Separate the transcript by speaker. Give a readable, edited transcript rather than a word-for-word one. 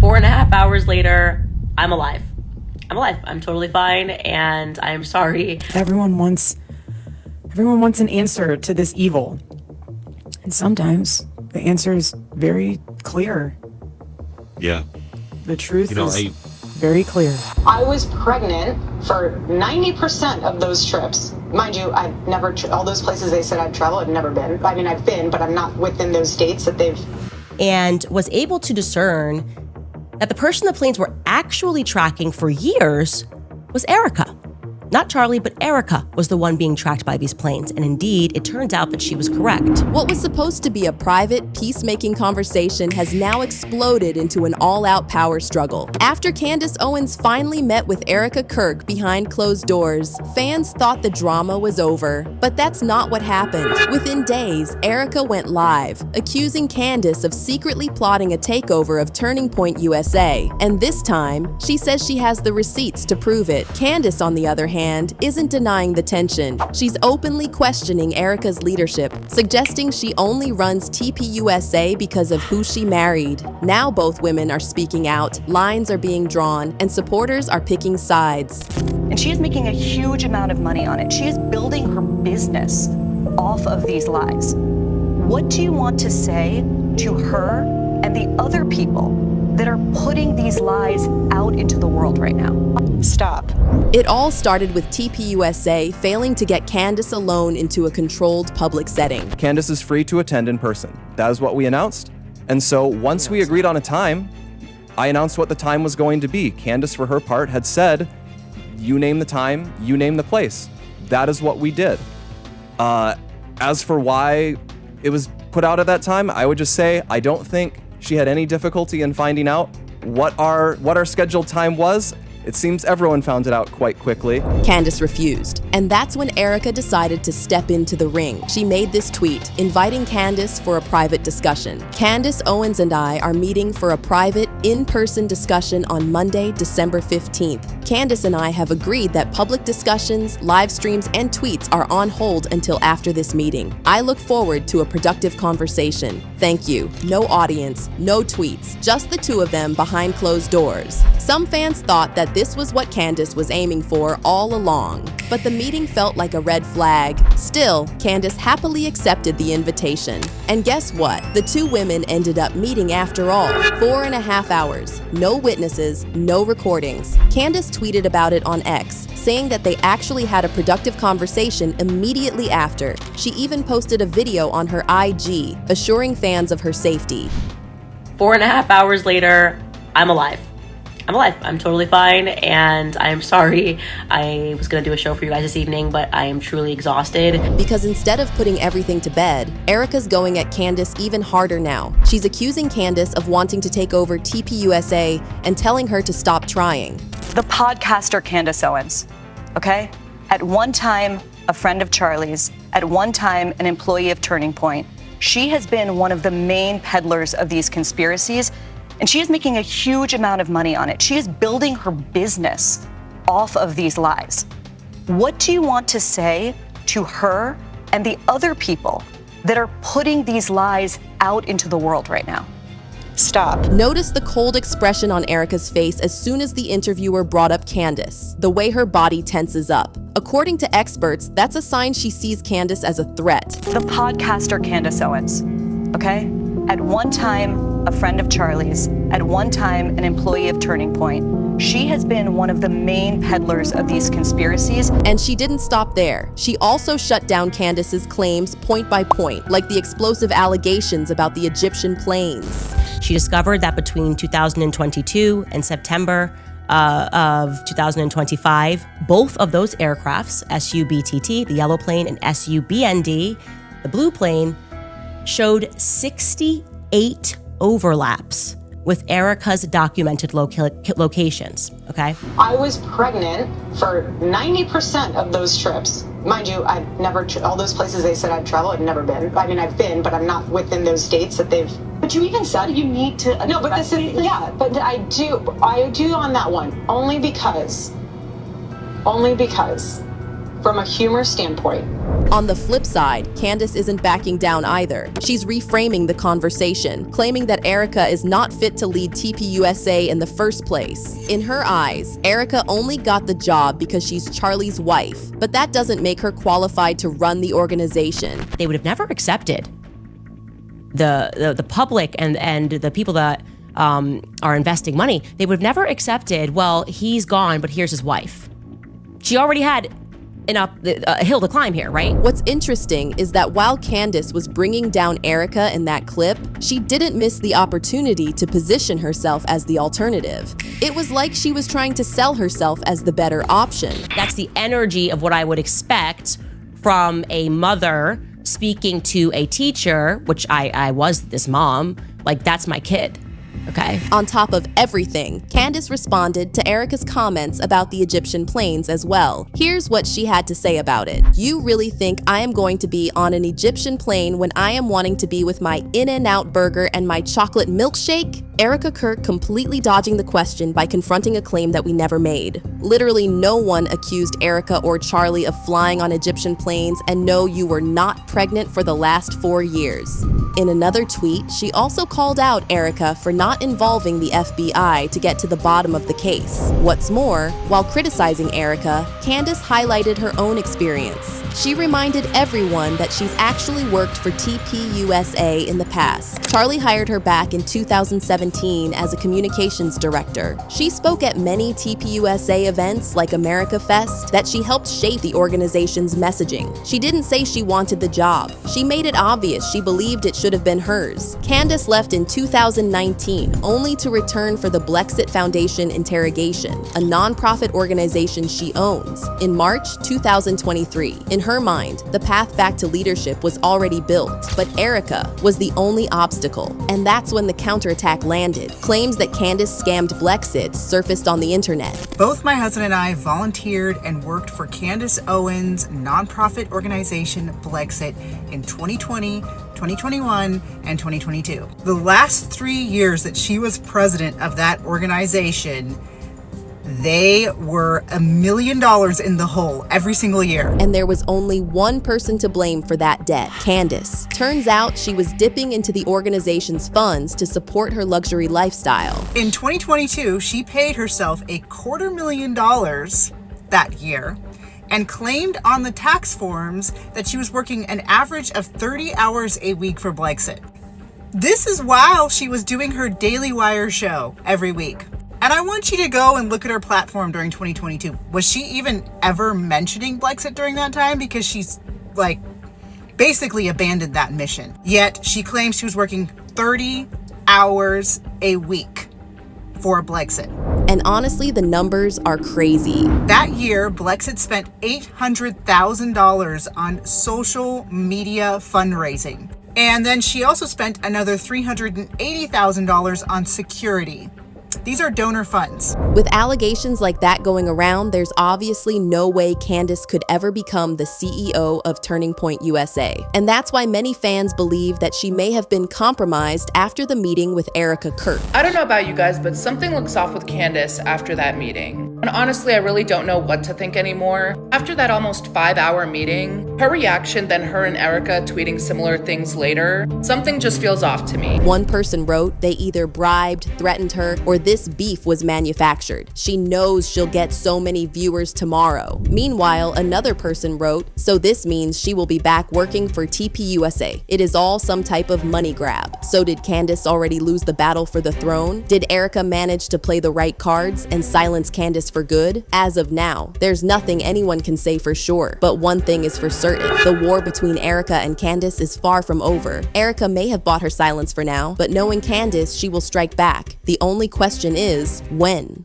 Speaker 1: 4.5 hours later, I'm alive. I'm totally fine, and I'm sorry.
Speaker 2: Everyone wants an answer to this evil. And sometimes the answer is very clear.
Speaker 3: Yeah.
Speaker 2: The truth is very clear.
Speaker 4: I was pregnant for 90% of those trips. Mind you, I've never, all those places they said I'd travel, I've never been. I mean, I've been, but I'm not within those states that they've.
Speaker 5: And was able to discern that the person the planes were actually tracking for years was Erika. Not Charlie, but Erika was the one being tracked by these planes. And indeed, it turns out that she was correct.
Speaker 6: What was supposed to be a private, peacemaking conversation has now exploded into an all-out power struggle. After Candace Owens finally met with Erika Kirk behind closed doors, fans thought the drama was over. But that's not what happened. Within days, Erika went live, accusing Candace of secretly plotting a takeover of Turning Point USA. And this time, she says she has the receipts to prove it. Candace, on the other hand, isn't denying the tension. She's openly questioning Erika's leadership, suggesting she only runs TPUSA because of who she married. Now both women are speaking out, lines are being drawn, and supporters are picking sides.
Speaker 7: And she is making a huge amount of money on it. She is building her business off of these lies. What do you want to say to her and the other people that are putting these lies out into the world right now?
Speaker 4: Stop.
Speaker 6: It all started with TPUSA failing to get Candace alone into a controlled public setting.
Speaker 8: Candace is free to attend in person. That is what we announced. And so once we agreed on a time, I announced what the time was going to be. Candace, for her part, had said, you name the time, you name the place. That is what we did. As for why it was put out at that time, I would just say I don't think she had any difficulty in finding out what our scheduled time was. It seems everyone found it out quite quickly.
Speaker 6: Candace refused, and that's when Erika decided to step into the ring. She made this tweet, inviting Candace for a private discussion. Candace Owens and I are meeting for a private, in-person discussion on Monday, December 15th. Candace and I have agreed that public discussions, live streams, and tweets are on hold until after this meeting. I look forward to a productive conversation. Thank you. No audience, no tweets, just the two of them behind closed doors. Some fans thought that this was what Candace was aiming for all along, but the meeting felt like a red flag. Still, Candace happily accepted the invitation. And guess what? The two women ended up meeting after all. 4.5 hours, no witnesses, no recordings. Candace tweeted about it on X, saying that they actually had a productive conversation immediately after. She even posted a video on her IG, assuring fans of her safety.
Speaker 1: 4.5 hours later, I'm alive. I'm totally fine, and I'm sorry. I was gonna do a show for you guys this evening, but I am truly exhausted.
Speaker 6: Because instead of putting everything to bed, Erika's going at Candace even harder now. She's accusing Candace of wanting to take over TPUSA and telling her to stop trying.
Speaker 7: The podcaster Candace Owens, okay? At one time, a friend of Charlie's, at one time, an employee of Turning Point. She has been one of the main peddlers of these conspiracies, and she is making a huge amount of money on it. She is building her business off of these lies. What do you want to say to her and the other people that are putting these lies out into the world right now?
Speaker 4: Stop.
Speaker 6: Notice the cold expression on Erika's face as soon as the interviewer brought up Candace, the way her body tenses up. According to experts, that's a sign she sees Candace as a threat.
Speaker 7: The podcaster Candace Owens, okay? At one time, a friend of Charlie's, at one time, an employee of Turning Point. She has been one of the main peddlers of these conspiracies.
Speaker 6: And she didn't stop there. She also shut down Candace's claims point by point, like the explosive allegations about the Egyptian planes.
Speaker 5: She discovered that between 2022 and September of 2025, both of those aircrafts, SU-BTT, the yellow plane, and SU-BND, the blue plane, showed 68 overlaps with Erika's documented locations, okay?
Speaker 4: I was pregnant for 90% of those trips. Mind you, I've never, all those places they said I'd travel, I've never been. I mean, I've been, but I'm not within those states that they've. But you even said you need to. No, but this is, yeah, but I do on that one. Only because from a humor standpoint.
Speaker 6: On the flip side, Candace isn't backing down either. She's reframing the conversation, claiming that Erika is not fit to lead TPUSA in the first place. In her eyes, Erika only got the job because she's Charlie's wife, but that doesn't make her qualified to run the organization.
Speaker 5: They would have never accepted the public and the people that are investing money. They would have never accepted, well, he's gone, but here's his wife. She already had a hill to climb here, right?
Speaker 6: What's interesting is that while Candace was bringing down Erika in that clip, she didn't miss the opportunity to position herself as the alternative. It was like she was trying to sell herself as the better option.
Speaker 5: That's the energy of what I would expect from a mother speaking to a teacher, which I was this mom, like that's my kid. Okay.
Speaker 6: On top of everything, Candace responded to Erika's comments about the Egyptian planes as well. Here's what she had to say about it. You really think I am going to be on an Egyptian plane when I am wanting to be with my In-N-Out burger and my chocolate milkshake? Erika Kirk completely dodging the question by confronting a claim that we never made. Literally no one accused Erika or Charlie of flying on Egyptian planes, and no, you were not pregnant for the last 4 years. In another tweet, she also called out Erika for not involving the FBI to get to the bottom of the case. What's more, while criticizing Erika, Candace highlighted her own experience. She reminded everyone that she's actually worked for TPUSA in the past. Charlie hired her back in 2017 as a communications director. She spoke at many TPUSA events like America Fest that she helped shape the organization's messaging. She didn't say she wanted the job. She made it obvious she believed it should have been hers. Candace left in 2019 only to return for the Blexit Foundation interrogation, a nonprofit organization she owns, in March 2023. In her mind, the path back to leadership was already built, but Erika was the only obstacle. And that's when the counterattack landed. Claims that Candace scammed Blexit surfaced on the internet.
Speaker 3: Both my husband and I volunteered and worked for Candace Owens' nonprofit organization Blexit in 2020, 2021, and 2022. The last 3 years that she was president of that organization, they were $1 million in the hole every single year.
Speaker 6: And there was only one person to blame for that debt, Candace. Turns out she was dipping into the organization's funds to support her luxury lifestyle.
Speaker 3: In 2022, she paid herself $250,000 that year and claimed on the tax forms that she was working an average of 30 hours a week for Blexit. This is while she was doing her Daily Wire show every week. And I want you to go and look at her platform during 2022. Was she even ever mentioning Blexit during that time? Because she's basically abandoned that mission. Yet she claims she was working 30 hours a week for Blexit.
Speaker 6: And honestly, the numbers are crazy.
Speaker 3: That year, Blexit spent $800,000 on social media fundraising. And then she also spent another $380,000 on security. These are donor funds.
Speaker 6: With allegations like that going around, there's obviously no way Candace could ever become the CEO of Turning Point USA. And that's why many fans believe that she may have been compromised after the meeting with Erika Kirk.
Speaker 9: I don't know about you guys, but something looks off with Candace after that meeting. And honestly, I really don't know what to think anymore. After that almost 5-hour meeting, her reaction, then her and Erika tweeting similar things later, something just feels off to me.
Speaker 6: One person wrote they either bribed, threatened her, or this beef was manufactured. She knows she'll get so many viewers tomorrow. Meanwhile, another person wrote, so this means she will be back working for TPUSA. It is all some type of money grab. So did Candace already lose the battle for the throne? Did Erika manage to play the right cards and silence Candace for good? As of now, there's nothing anyone can say for sure. But one thing is for certain. The war between Erika and Candace is far from over. Erika may have bought her silence for now, but knowing Candace, she will strike back. The only question is, when?